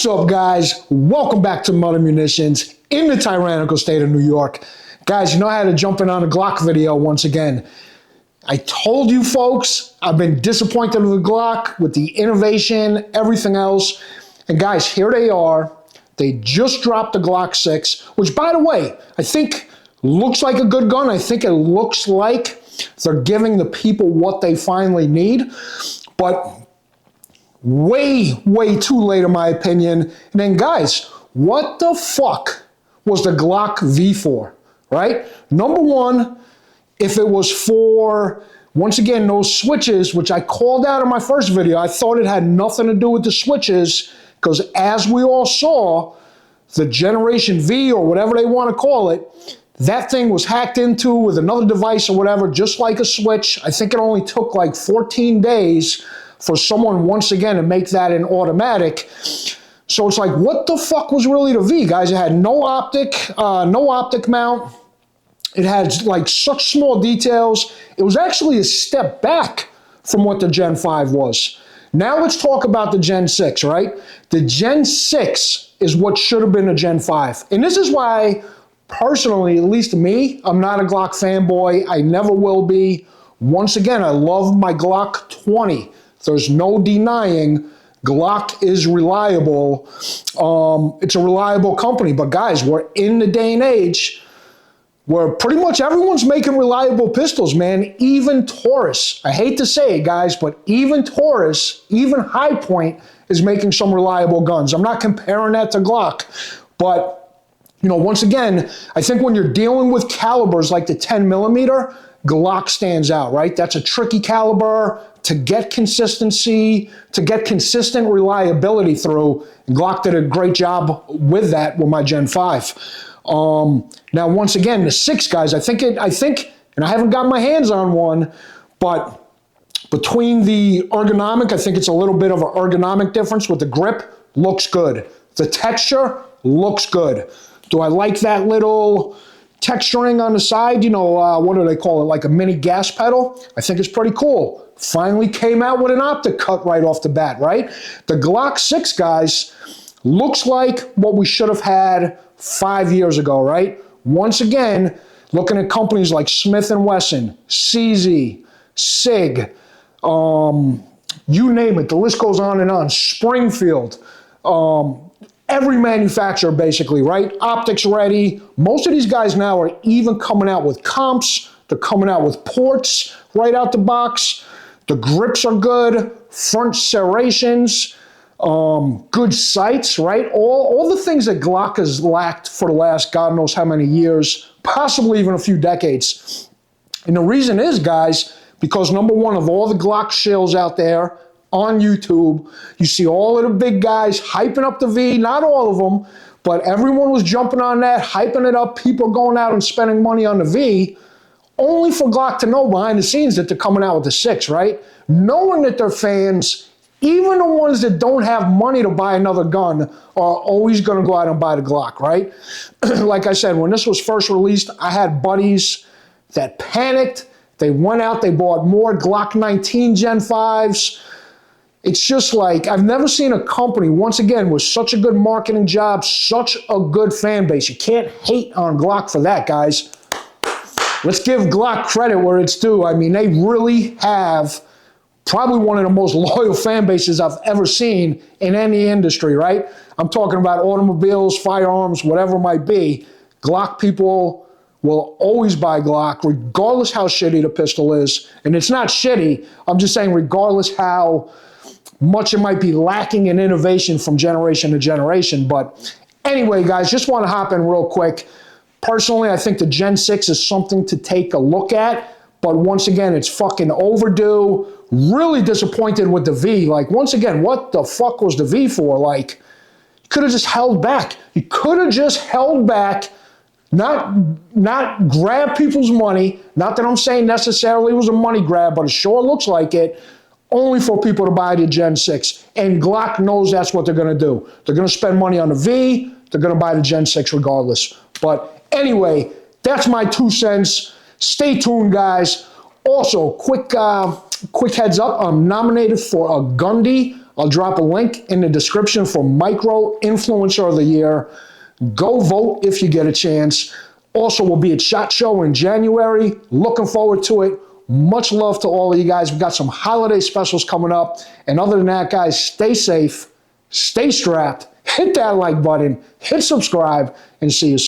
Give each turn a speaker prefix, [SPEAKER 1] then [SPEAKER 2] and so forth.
[SPEAKER 1] What's up, guys? Welcome back to Munitions in the tyrannical state of New York. Guys, you know I had to jump in on a Glock video once again. I told you folks, I've been disappointed with the Glock, with the innovation, everything else. And guys, here they are. They just dropped the Glock 6, which, by the way, I think looks like a good gun. I think it looks like they're giving the people what they finally need. But way too late in my opinion. And then guys, what the fuck was the Glock V for, right? Number one, if it was for, once again, those switches, which I called out in my first video, I thought it had nothing to do with the switches, because as we all saw, the Generation V or whatever they want to call it, that thing was hacked into with another device or whatever, just like a switch. I think it only took like 14 days for someone once again to make that an automatic. So it's like, what the fuck was really the V, guys? It had no optic mount. It had like such small details. It was actually a step back from what the Gen 5 was. Now let's talk about the Gen 6, right? The Gen 6 is what should have been a Gen 5. And this is why, personally, at least me, I'm not a Glock fanboy. I never will be. Once again, I love my Glock 20. There's no denying Glock is reliable. It's a reliable company. But guys, we're in the day and age where pretty much everyone's making reliable pistols, man. Even Taurus. I hate to say it, guys, but even Taurus, even High Point is making some reliable guns. I'm not comparing that to Glock, but you know, once again, I think when you're dealing with calibers like the 10mm, Glock stands out, right? That's a tricky caliber to get consistency, to get consistent reliability through. Glock did a great job with that with my Gen 5. Now, once again, the 6, guys, I think, and I haven't got my hands on one, but between the ergonomic, I think it's a little bit of an ergonomic difference with the grip, looks good. The texture looks good. Do I like that little texturing on the side? You know, what do they call it? Like a mini gas pedal? I think it's pretty cool. Finally came out with an optic cut right off the bat, right? The Glock 6, guys, looks like what we should have had 5 years ago, right? Once again, looking at companies like Smith & Wesson, CZ, SIG, you name it, the list goes on and on, Springfield, every manufacturer basically, right? Optics ready. Most of these guys now are even coming out with comps. They're coming out with ports right out the box. The grips are good, front serrations, good sights, right? All the things that Glock has lacked for the last God knows how many years, possibly even a few decades. And the reason is, guys, because number one, of all the Glock Shills out there on YouTube, you see all of the big guys hyping up the V, not all of them, but everyone was jumping on that, hyping it up, people going out and spending money on the V, only for Glock to know behind the scenes that they're coming out with the 6, right? Knowing that their fans, even the ones that don't have money to buy another gun, are always going to go out and buy the Glock, right? Like I said, when this was first released, I had buddies that panicked. They went out, they bought more Glock 19 Gen 5s. It's just like, I've never seen a company, once again, with such a good marketing job, such a good fan base. You can't hate on Glock for that, guys. Let's give Glock credit where it's due. I mean, they really have probably one of the most loyal fan bases I've ever seen in any industry, right? I'm talking about automobiles, firearms, whatever it might be. Glock people will always buy Glock, regardless how shitty the pistol is. And it's not shitty. I'm just saying regardless how much it might be lacking in innovation from generation to generation. But anyway, guys, just want to hop in real quick. Personally, I think the Gen 6 is something to take a look at, but once again, it's fucking overdue. Really disappointed with the V. Like, once again, what the fuck was the V for? Like, you could have just held back. You could have just held back, not grab people's money. Not that I'm saying necessarily it was a money grab, but it sure looks like it. Only for people to buy the Gen 6. And Glock knows that's what they're going to do. They're going to spend money on the V. They're going to buy the Gen 6 regardless. But anyway, that's my 2 cents. Stay tuned, guys. Also, quick heads up, I'm nominated for a Gundy I'll drop a link in the description for Micro Influencer of the Year. Go vote if you get a chance. Also, we'll be at SHOT Show in January. Looking forward to it. Much love to all of you guys. We've got some holiday specials coming up. And other than that, guys, stay safe, stay strapped, hit that like button, hit subscribe, and see you soon.